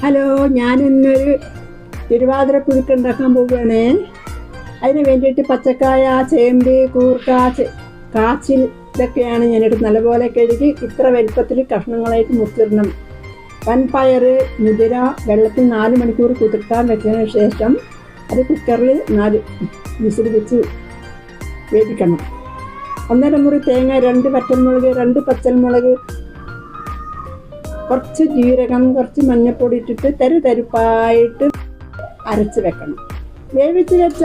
Hello, ഞാനിന്നൊരു Thiruvathira പുഴുക്ക് ഉണ്ടാക്കാൻ പോവുകയാണേ. അതിന് വേണ്ടിയിട്ട് പച്ചക്കായ, ചേമ്പ്, കൂർക്ക, കാച്ചിൽ ഇതൊക്കെയാണ് ഞാനെടുത്ത് നല്ലപോലെ കഴുകി ഇത്ര വലിപ്പത്തിൽ കഷ്ണങ്ങളായിട്ട് മുറിച്ചിടണം. വൻപയർ, മുതിര വെള്ളത്തിൽ 4 മണിക്കൂർ കുതിർത്താൻ വെച്ചതിന് ശേഷം അത് കുക്കറിൽ 4 വിസിൽ വെച്ച് വേവിക്കണം. 1.5 മുറി തേങ്ങ, 2 വറ്റൽമുളക്, 2 പച്ചമുളക്, കുറച്ച് ജീരകം, കുറച്ച് മഞ്ഞൾപ്പൊടി ഇട്ടിട്ട് തരുതരുപ്പായിട്ട് അരച്ച് വെക്കണം. വേവിച്ച് വെച്ച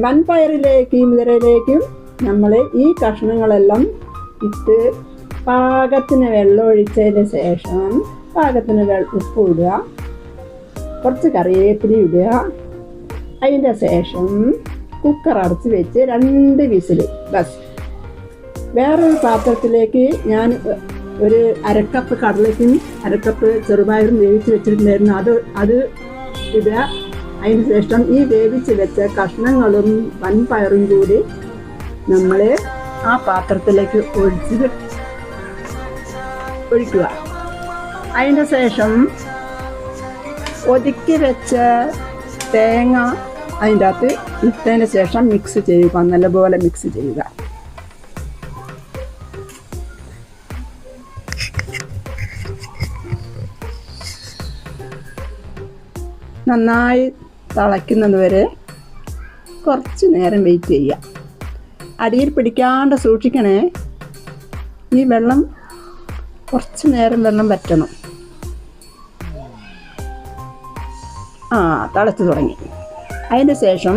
വൻപയറിലേക്കും മുതിരയിലേക്കും നമ്മൾ ഈ കഷ്ണങ്ങളെല്ലാം ഇട്ട് പാകത്തിന് വെള്ളം ഒഴിച്ചതിന് ശേഷം പാകത്തിന് ഉപ്പ് ഇടുക, കുറച്ച് കറിവേപ്പില ഇടുക. അതിൻ്റെ ശേഷം കുക്കർ അടച്ച് വെച്ച് 2 വിസിൽ ബസ്. വേറൊരു പാത്രത്തിലേക്ക് ഞാൻ ഒരു 1/2 കപ്പ് കടലയ്ക്കും 1/2 കപ്പ് ചെറുപയറും വേവിച്ച് വെച്ചിട്ടുണ്ടായിരുന്നു. അത് ഇടുക. അതിന് ശേഷം ഈ വേവിച്ച് വെച്ച കഷ്ണങ്ങളും വൻപയറും കൂടി നമ്മൾ ആ പാത്രത്തിലേക്ക് ഒഴിക്കുക. അതിന് ശേഷം ഒതുക്കി വെച്ച തേങ്ങ അതിൻ്റെ അകത്ത് ഇട്ടതിന് ശേഷം മിക്സ് ചെയ്യുക, നല്ലപോലെ മിക്സ് ചെയ്യുക. നന്നായി തിളയ്ക്കുന്നത് വരെ കുറച്ച് നേരം വെയിറ്റ് ചെയ്യുക. അടിയിൽ പിടിക്കാണ്ട് സൂക്ഷിക്കണേ. ഈ വെള്ളം കുറച്ച് നേരം വെള്ളം വറ്റണം. തിളച്ച് തുടങ്ങി. അതിന് ശേഷം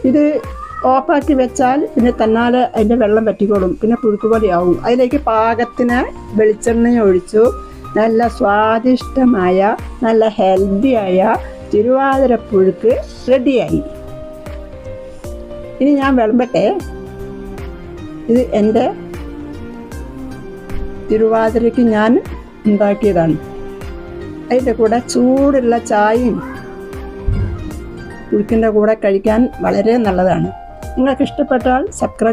ഇത് ഓഫാക്കി വെച്ചാൽ പിന്നെ തന്നാലെ അതിൻ്റെ വെള്ളം വറ്റിക്കോളും. പിന്നെ പുഴുക്ക് പോലെയാവും. അതിലേക്ക് പാകത്തിന് വെളിച്ചെണ്ണ ഒഴിച്ചു നല്ല സ്വാദിഷ്ടമായ നല്ല ഹെൽത്തിയായ തിരുവാതിര പുഴുക്ക് റെഡിയായി. ഇനി ഞാൻ വിളമ്പട്ടെ. ഇത് എൻ്റെ തിരുവാതിരയ്ക്ക് ഞാൻ ഉണ്ടാക്കിയതാണ്. അതിൻ്റെ കൂടെ ചൂടുള്ള ചായയും പുഴുക്കിൻ്റെ കൂടെ കഴിക്കാൻ വളരെ നല്ലതാണ്. നിങ്ങൾക്ക് ഇഷ്ടപ്പെട്ടാൽ സബ്സ്ക്രൈബ്